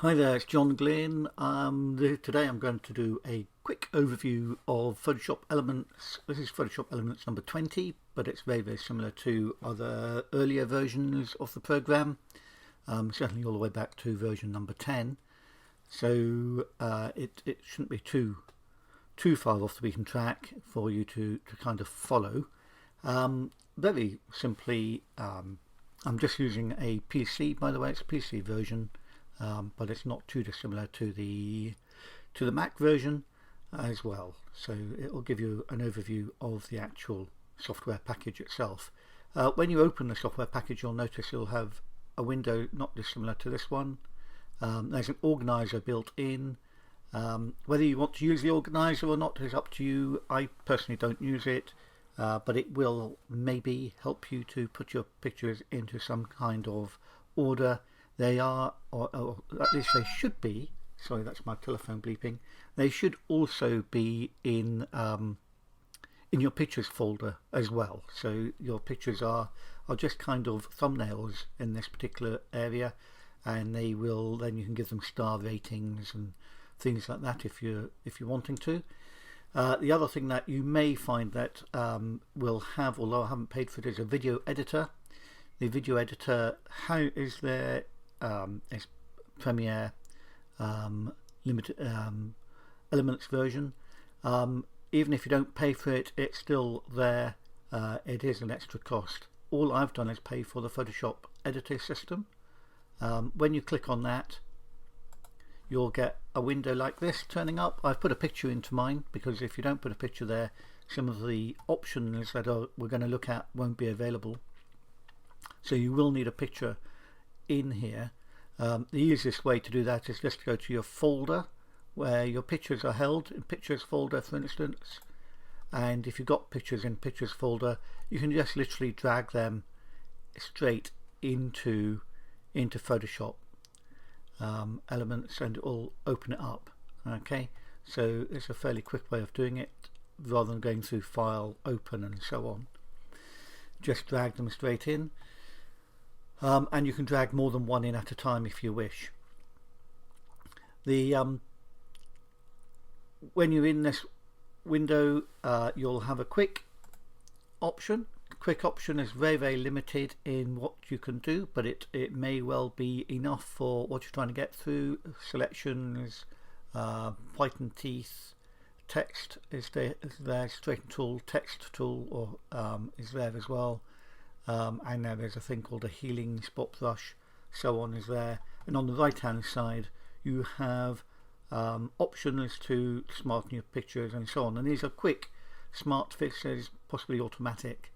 Hi there, it's John Glynn. Today I'm going to do a quick overview of Photoshop Elements. This is Photoshop Elements number 20, but it's very similar to other earlier versions of the program, certainly all the way back to version number 10. So it shouldn't be too far off the beaten track for you to kind of follow. Very simply, I'm just using a PC, by the way, it's a PC version. But it's not too dissimilar to the Mac version as well. So it will give you an overview of the actual software package itself. When you open the software package, you'll notice you'll have a window not dissimilar to this one. There's an organizer built in. Whether you want to use the organizer or not is up to you. I personally don't use it, but it will maybe help you to put your pictures into some kind of order. They are, or at least they should be, sorry, that's my telephone bleeping, they should also be in your pictures folder as well. So your pictures are just kind of thumbnails in this particular area, and they will, then you can give them star ratings and things like that if you're wanting to. The other thing that you may find that will have, although I haven't paid for it, is a video editor. The video editor is there. It's Premiere limited Elements version. Even if you don't pay for it, it's still there. It is an extra cost. All I've done is pay for the Photoshop editor system. When you click on that, you'll get a window like this turning up. I've put a picture into mine because if you don't put a picture there, some of the options that we're going to look at won't be available. So you will need a picture in here. The easiest way to do that is just to go to your folder where your pictures are held, in Pictures folder for instance, and if you've got pictures in Pictures folder, you can just literally drag them straight into Photoshop Elements and it will open it up. Okay, so it's a fairly quick way of doing it rather than going through File, Open and so on. Just drag them straight in. And you can drag more than one in at a time if you wish. When you're in this window, you'll have a quick option. Quick option is very limited in what you can do, but it may well be enough for what you're trying to get through. Selections, whiten teeth, text is there, straighten tool, text tool is there as well. And now there's a thing called a healing spot brush, so on is there. And on the right hand side you have options to smarten your pictures and so on, and these are quick smart fixes, possibly automatic.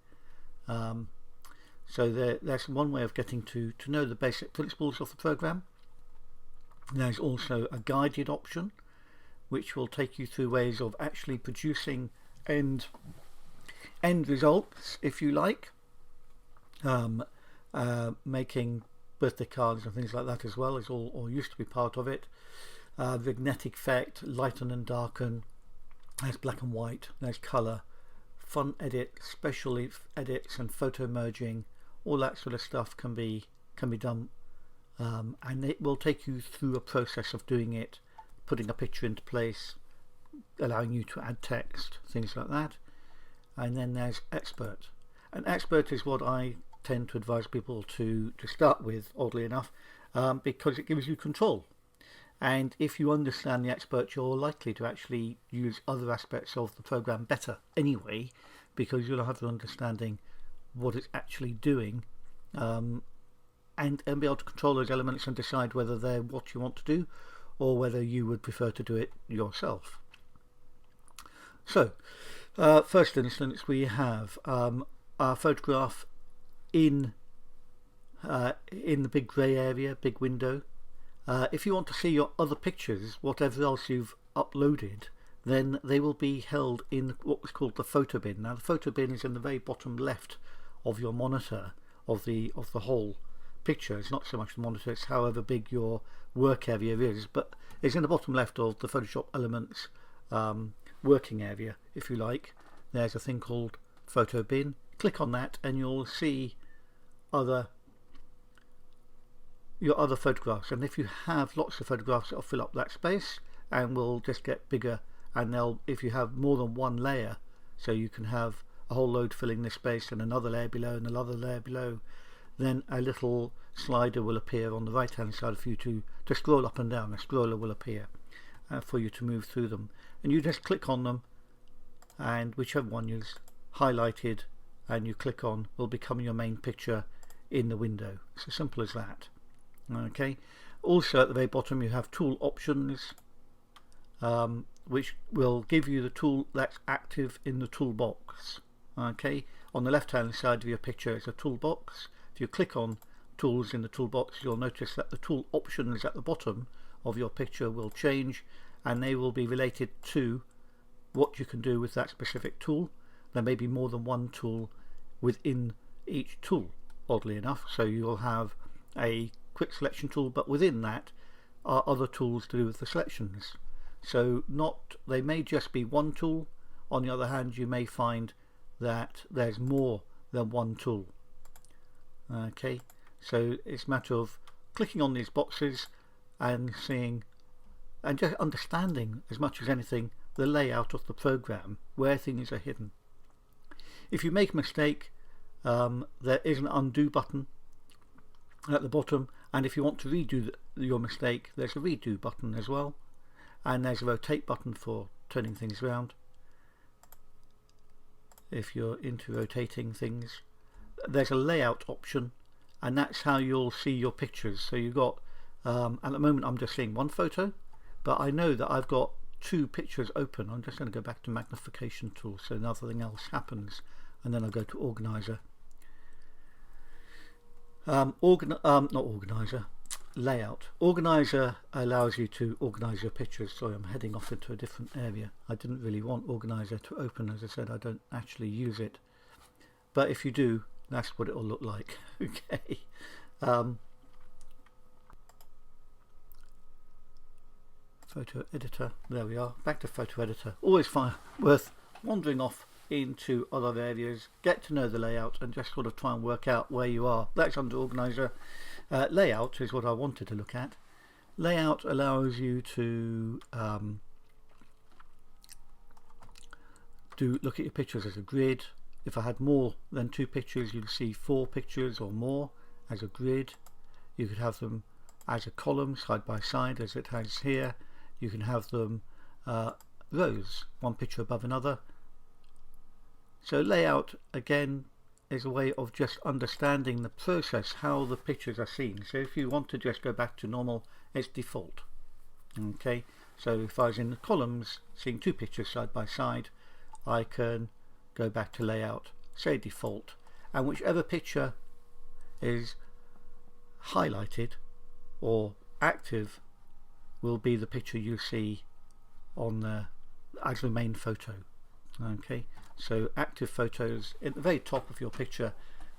So there's one way of getting to know the basic principles of the program. There's also a guided option which will take you through ways of actually producing end results, if you like. Making birthday cards and things like that as well is all used to be part of it. Vignettic effect, lighten and darken, there's black and white, there's colour, font edit, special edits and photo merging, all that sort of stuff can be done, and it will take you through a process of doing it, putting a picture into place, allowing you to add text, things like that. And then there's expert. An expert is what I tend to advise people to start with, oddly enough, because it gives you control, and if you understand the expert, you're likely to actually use other aspects of the program better anyway, because you'll have the understanding what it's actually doing, and be able to control those elements and decide whether they're what you want to do or whether you would prefer to do it yourself. So first instance, we have our photograph in the big grey area, big window. If you want to see your other pictures, whatever else you've uploaded, then they will be held in what was called the photo bin. Now the photo bin is in the very bottom left of your monitor of the whole picture. It's not so much the monitor, it's however big your work area is, but it's in the bottom left of the Photoshop Elements working area, if you like. There's a thing called photo bin. Click on that and you'll see other your other photographs, and if you have lots of photographs, it'll fill up that space and will just get bigger. And they'll, if you have more than one layer, so you can have a whole load filling this space and another layer below and another layer below, then a little slider will appear on the right hand side for you to scroll up and down. A scroller will appear for you to move through them, and you just click on them, and whichever one is highlighted and you click on will become your main picture in the window. It's as simple as that. Okay. Also at the very bottom you have tool options, which will give you the tool that's active in the toolbox. Okay, on the left hand side of your picture is a toolbox. If you click on tools in the toolbox, you'll notice that the tool options at the bottom of your picture will change, and they will be related to what you can do with that specific tool. There may be more than one tool within each tool, oddly enough, so you'll have a quick selection tool, but within that are other tools to do with the selections. So they may just be one tool. On the other hand, you may find that there's more than one tool. Okay, so it's a matter of clicking on these boxes and seeing and just understanding, as much as anything, the layout of the program, where things are hidden. If you make a mistake, there is an undo button at the bottom, and if you want to redo your mistake, there's a redo button as well, and there's a rotate button for turning things around if you're into rotating things. There's a layout option, and that's how you'll see your pictures. So you've got at the moment I'm just seeing one photo, but I know that I've got two pictures open. I'm just going to go back to magnification tool so nothing else happens, and then I'll go to organizer. Layout. Organizer allows you to organize your pictures. Sorry, I'm heading off into a different area. I didn't really want organizer to open. As I said, I don't actually use it, but if you do, that's what it will look like. Okay. Photo editor, there we are, back to photo editor. Always worth wandering off into other areas, get to know the layout, and just sort of try and work out where you are. That's under organizer. Layout is what I wanted to look at. Layout allows you to look at your pictures as a grid. If I had more than two pictures, you'd see 4 pictures or more as a grid. You could have them as a column side by side, as it has here. You can have them rows, one picture above another. So layout again is a way of just understanding the process, how the pictures are seen. So if you want to just go back to normal, it's default. Okay, so if I was in the columns seeing 2 pictures side by side, I can go back to layout, say default, and whichever picture is highlighted or active will be the picture you see on as the main photo. Okay, so active photos at the very top of your picture,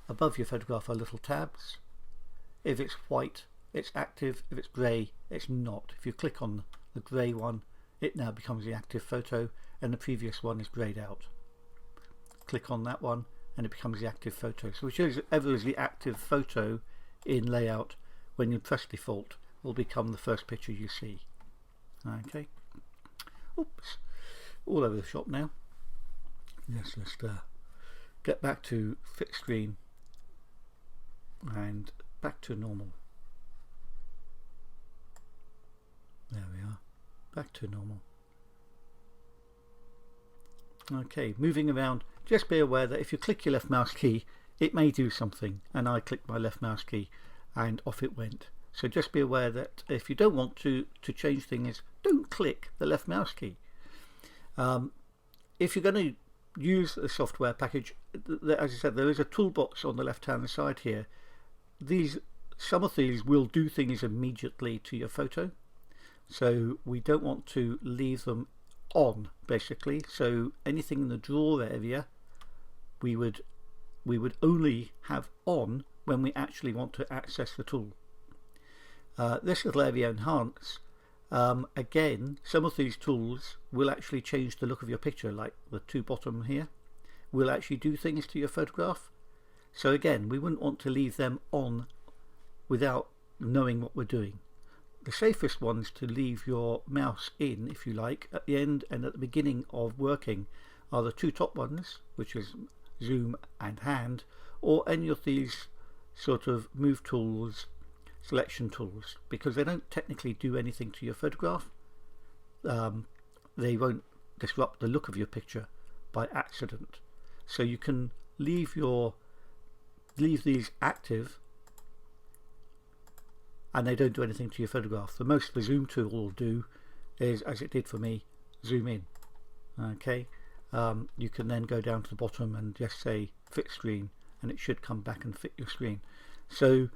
above your photograph, are little tabs. If it's white, it's active. If it's grey, it's not. If you click on the grey one, it now becomes the active photo, and the previous one is greyed out. Click on that one and it becomes the active photo. So whichever is the active photo in layout, when you press default, will become the first picture you see. Okay. Oops. All over the shop now. Yes, let's get back to fixed screen and back to normal. There we are. Back to normal. Okay, moving around, just be aware that if you click your left mouse key, it may do something, and I clicked my left mouse key and off it went. So just be aware that if you don't want to change things, don't click the left mouse key. If you're going to use a software package, as I said, there is a toolbox on the left hand side here. Some of these will do things immediately to your photo, so we don't want to leave them on, basically. So anything in the drawer area we would only have on when we actually want to access the tool. This little area, enhance, again, some of these tools will actually change the look of your picture, like the 2 bottom here will actually do things to your photograph. So again, we wouldn't want to leave them on without knowing what we're doing. The safest ones to leave your mouse in, if you like, at the end and at the beginning of working are the two top ones, which is zoom and hand, or any of these sort of move tools, selection tools, because they don't technically do anything to your photograph. They won't disrupt the look of your picture by accident. So you can leave these active and they don't do anything to your photograph. The most the zoom tool will do is, as it did for me, zoom in. Okay, you can then go down to the bottom and just say fit screen, and it should come back and fit your screen. So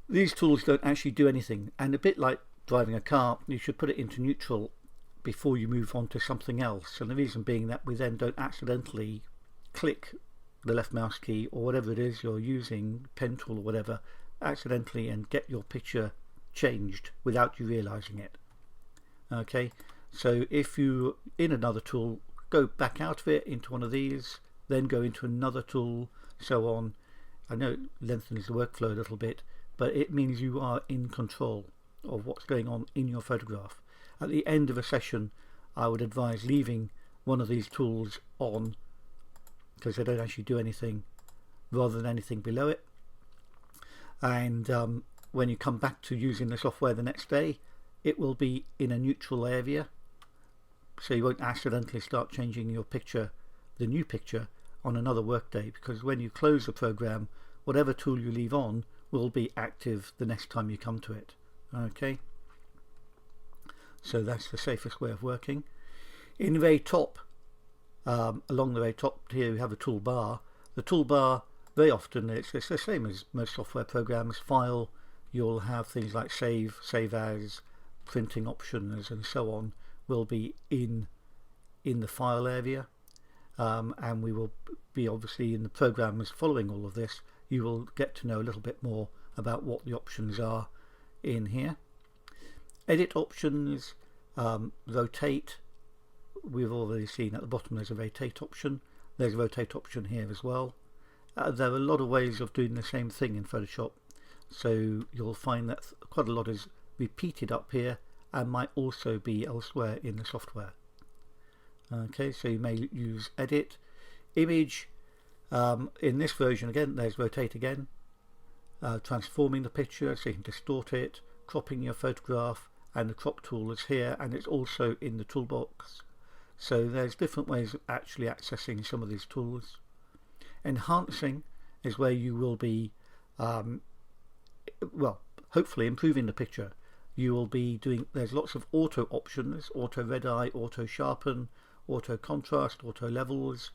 these tools don't actually do anything, and a bit like driving a car, you should put it into neutral before you move on to something else. And the reason being that we then don't accidentally click the left mouse key or whatever it is you're using, pen tool or whatever, accidentally and get your picture changed without you realizing it. Okay, so if you in another tool, go back out of it into one of these, then go into another tool, so on. I know it lengthens the workflow a little bit, but it means you are in control of what's going on in your photograph. At the end of a session, I would advise leaving one of these tools on, because they don't actually do anything, rather than anything below it. And when you come back to using the software the next day, it will be in a neutral area, so you won't accidentally start changing your picture, the new picture, on another workday, because when you close the program, whatever tool you leave on will be active the next time you come to it. Okay, so that's the safest way of working. In the very top, along the very top here, we have a toolbar. The toolbar, very often it's the same as most software programs. File, you'll have things like save, save as, printing options and so on will be in the file area, and we will be obviously in the programs following all of this. You will get to know a little bit more about what the options are in here. Edit options, rotate, we've already seen at the bottom there's a rotate option. There's a rotate option here as well. There are a lot of ways of doing the same thing in Photoshop, so you'll find that quite a lot is repeated up here and might also be elsewhere in the software. Okay, so you may use edit. Image, in this version again there's rotate again, transforming the picture so you can distort it, cropping your photograph, and the crop tool is here, and it's also in the toolbox. So there's different ways of actually accessing some of these tools. Enhancing is where you will be well, hopefully improving the picture. You will be doing, there's lots of auto options, auto red eye, auto sharpen, auto contrast, auto levels.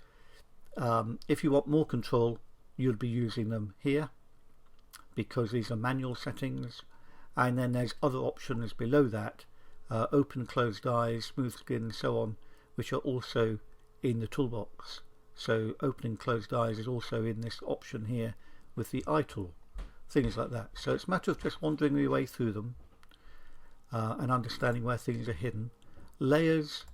If you want more control, you'll be using them here, because these are manual settings. And then there's other options below that, open closed eyes, smooth skin, so on, which are also in the toolbox. So opening closed eyes is also in this option here with the eye tool, things like that. So it's a matter of just wandering your way through them and understanding where things are hidden. Layers,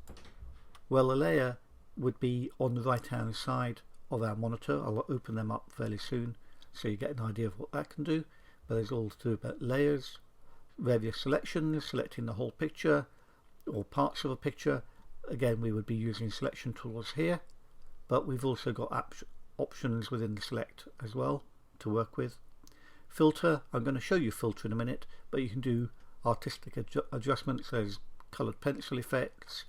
well, a layer would be on the right hand side of our monitor. I'll open them up fairly soon so you get an idea of what that can do. But there's all to do about layers, various selections, selecting the whole picture or parts of a picture. Again, we would be using selection tools here, but we've also got options within the select as well to work with. Filter, I'm going to show you filter in a minute, but you can do artistic adjustments. There's coloured pencil effects,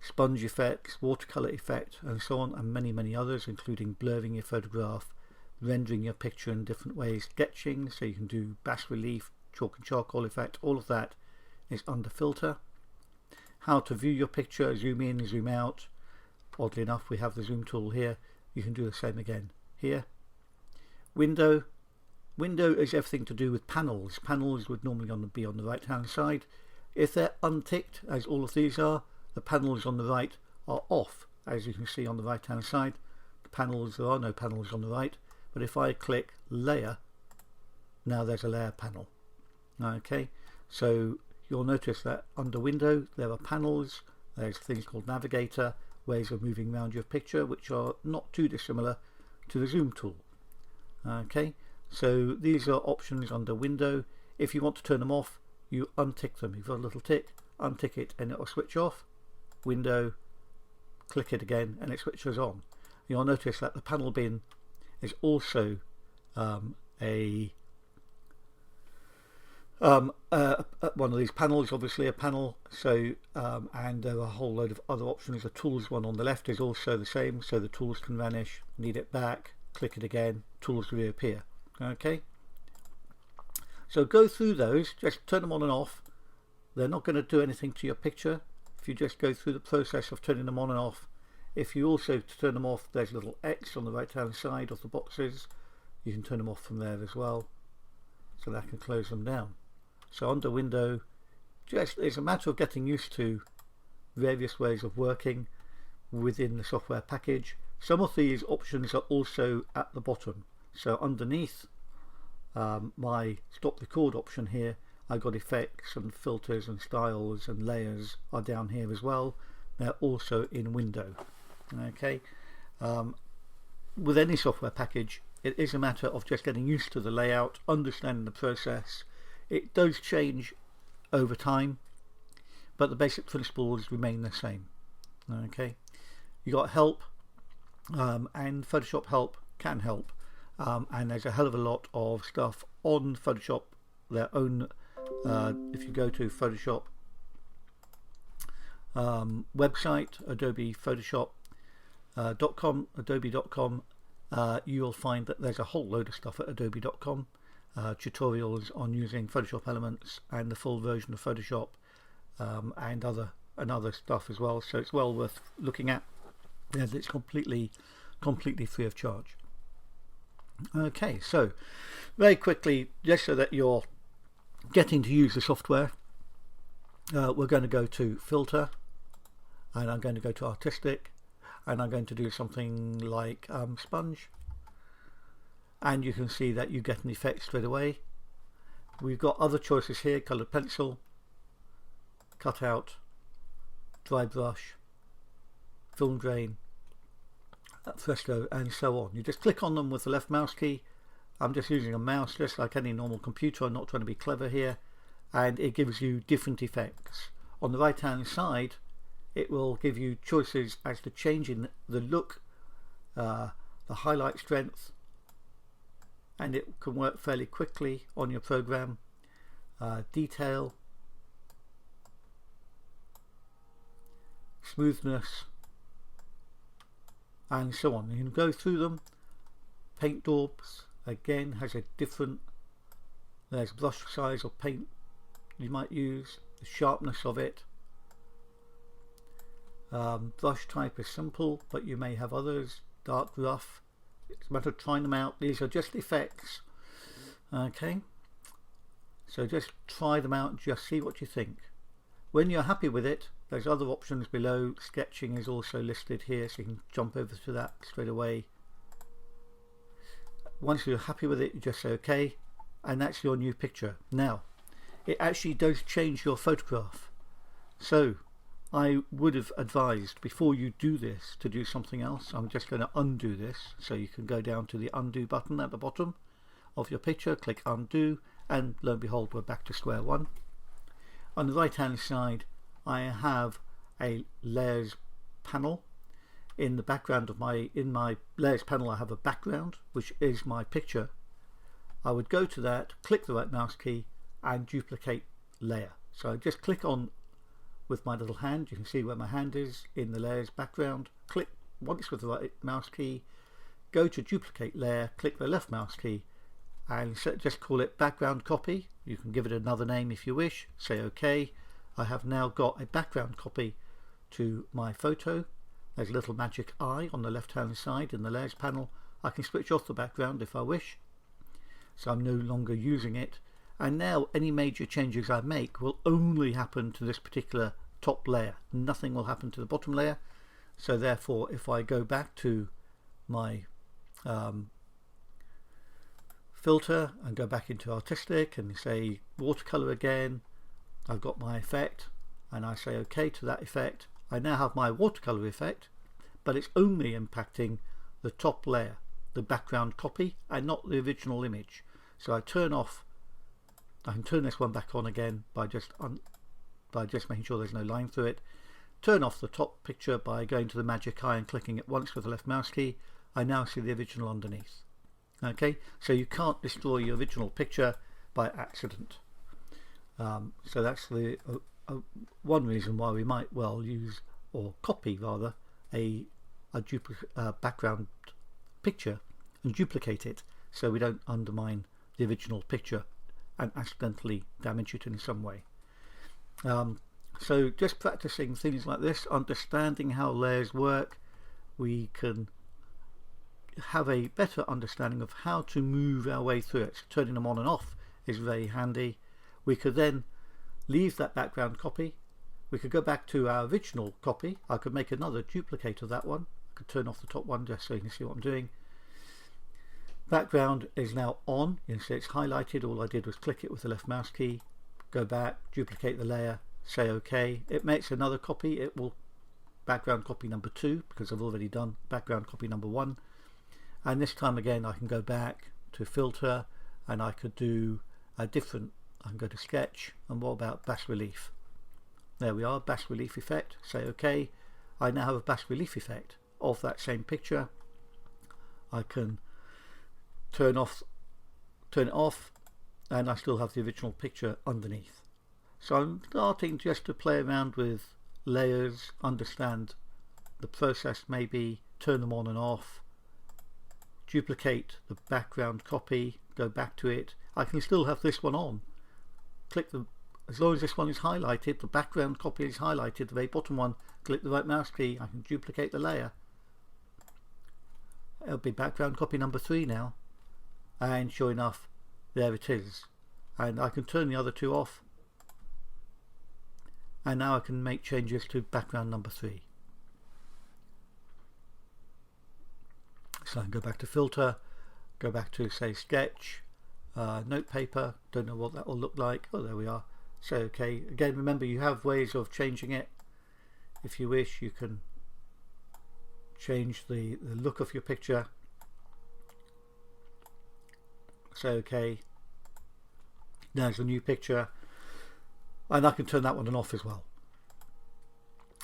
sponge effects, watercolour effect, and so on, and many others, including blurring your photograph, rendering your picture in different ways, sketching, so you can do bas relief, chalk and charcoal effect. All of that is under filter. How to view your picture, zoom in, zoom out. Oddly enough, we have the zoom tool here. You can do the same again here. Window is everything to do with panels. Panels would normally be on the right hand side. If they're unticked, as all of these are, the panels on the right are off, as you can see on the right hand side. There are no panels on the right, but if I click layer, now there's a layer panel. Okay, so you'll notice that under window there are panels. There's things called navigator, ways of moving around your picture, which are not too dissimilar to the zoom tool. Okay, so these are options under window. If you want to turn them off, you untick them. You've got a little tick, untick it, and it will switch off. Window, click it again, and it switches on. You'll notice that the panel bin is also one of these panels, obviously a panel. So and there are a whole load of other options. The tools one on the left is also the same, so the tools can vanish. Need it back, click it again, tools reappear. Okay, so go through those, just turn them on and off. They're not going to do anything to your picture if you just go through the process of turning them on and off. If you also turn them off, there's a little X on the right hand side of the boxes. You can turn them off from there as well, so that can close them down. So under Window, just it's a matter of getting used to various ways of working within the software package. Some of these options are also at the bottom. So underneath my stop record option here, I've got effects and filters and styles and layers are down here as well. They're also in Window. Okay, with any software package, it is a matter of just getting used to the layout, understanding the process. It does change over time, but the basic principles remain the same. Okay, you got help, and Photoshop help can help, and there's a hell of a lot of stuff on Photoshop, their own. If you go to Photoshop website, Adobe Photoshop .com, adobe.com, you'll find that there's a whole load of stuff at adobe.com, tutorials on using Photoshop Elements and the full version of Photoshop, and other stuff as well. So it's well worth looking at, and it's completely free of charge. Okay, so very quickly, just so that you're getting to use the software, we're going to go to Filter, and I'm going to go to Artistic, and I'm going to do something like Sponge, and you can see that you get an effect straight away. We've got other choices here: Colored Pencil, Cutout, Dry Brush, Film Grain, Fresco, and so on. You just click on them with the left mouse key. I'm just using a mouse just like any normal computer. I'm not trying to be clever here, and it gives you different effects. On the right hand side, it will give you choices as to changing the look, the highlight strength, and it can work fairly quickly on your program. Detail, smoothness, and so on. You can go through them. Paint daubs again has a different, there's brush size of paint you might use, the sharpness of it. Brush type is simple, but you may have others. Dark, rough. It's a matter of trying them out. These are just effects. Okay, so just try them out and just see what you think. When you're happy with it, there's other options below. Sketching is also listed here, so you can jump over to that straight away. Once you're happy with it, you just say OK, and that's your new picture. Now, it actually does change your photograph. So I would have advised before you do this to do something else. I'm just going to undo this, so you can go down to the undo button at the bottom of your picture, click undo, and lo and behold, we're back to square one. On the right hand side, I have a layers panel. In the background of my layers panel, I have a background which is my picture. I would go to that, click the right mouse key, and duplicate layer. So I just click on with my little hand. You can see where my hand is in the layers background. Click once with the right mouse key, go to duplicate layer, click the left mouse key, and just call it background copy. You can give it another name if you wish. Say OK. I have now got a background copy to my photo. There's a little magic eye on the left hand side in the layers panel. I can switch off the background if I wish, so I'm no longer using it. And now any major changes I make will only happen to this particular top layer. Nothing will happen to the bottom layer. So therefore, if I go back to my filter and go back into artistic and say watercolor again, I've got my effect and I say OK to that effect. I now have my watercolor effect, but it's only impacting the top layer, the background copy, and not the original image. So I turn off I can turn this one back on again by just making sure there's no line through it. Turn off the top picture by going to the magic eye and clicking it once with the left mouse key. I now see the original underneath. Okay, so you can't destroy your original picture by accident. So that's the one reason why we might well use, or copy rather, a background picture and duplicate it so we don't undermine the original picture and accidentally damage it in some way. So just practicing things like this, understanding how layers work, we can have a better understanding of how to move our way through it. So turning them on and off is very handy. We could then leave that background copy. We could go back to our original copy. I could make another duplicate of that one. I could turn off the top one just so you can see what I'm doing. Background is now on. You can see it's highlighted. All I did was click it with the left mouse key, go back, duplicate the layer, say OK. It makes another copy. It will background copy number 2 because I've already done background copy number 1. And this time again I can go back to filter and I could do a different, I can go to sketch, and what about bas relief? There we are, bas relief effect, say OK. I now have a bas relief effect of that same picture. I can turn it off, and I still have the original picture underneath. So I'm starting just to play around with layers, understand the process, maybe turn them on and off, duplicate the background copy, go back to it. I can still have this one on. As long as this one is highlighted, the background copy is highlighted, the very bottom one, click the right mouse key, I can duplicate the layer. It'll be background copy number 3 now, and sure enough, there it is. And I can turn the other 2 off, and now I can make changes to background number 3. So I can go back to filter, go back to say sketch, note paper, don't know what that will look like. Oh, there we are. Say OK. Again, remember you have ways of changing it. If you wish, you can change the look of your picture. Say OK. There's a new picture, and I can turn that one off as well.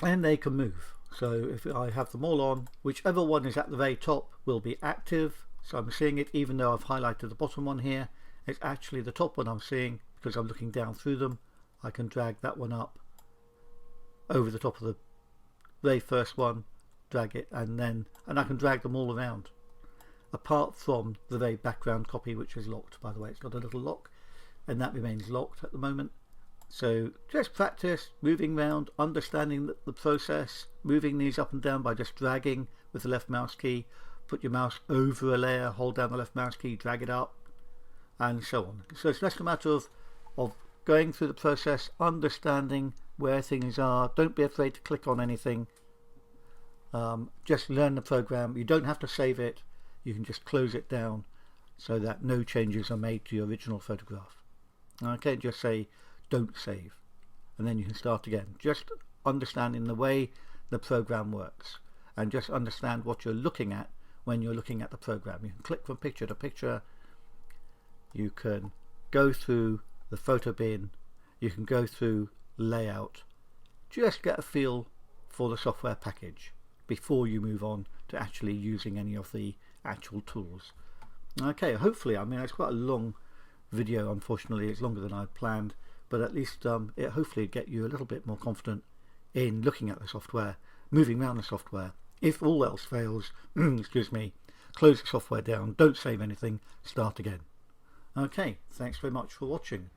And they can move. So if I have them all on, whichever one is at the very top will be active. So I'm seeing it even though I've highlighted the bottom one here. It's actually the top one I'm seeing because I'm looking down through them. I can drag that one up over the top of the very first one, drag it, and I can drag them all around, apart from the very background copy, which is locked, by the way. It's got a little lock, and that remains locked at the moment. So just practice moving around, understanding the process, moving these up and down by just dragging with the left mouse key. Put your mouse over a layer, hold down the left mouse key, drag it up, and so on. So it's just a matter of going through the process, understanding where things are. Don't be afraid to click on anything. Just learn the program. You don't have to save it. You can just close it down so that no changes are made to your original photograph. Okay, just say don't save, and then you can start again. Just understanding the way the program works, and just understand what you're looking at when you're looking at the program. You can click from picture to picture. You can go through the photo bin. You can go through layout. Just get a feel for the software package before you move on to actually using any of the actual tools. Okay, hopefully, I mean, it's quite a long video. Unfortunately, it's longer than I'd planned, but at least it hopefully get you a little bit more confident in looking at the software, moving around the software. If all else fails, excuse me, close the software down, don't save anything, start again. Okay, thanks very much for watching.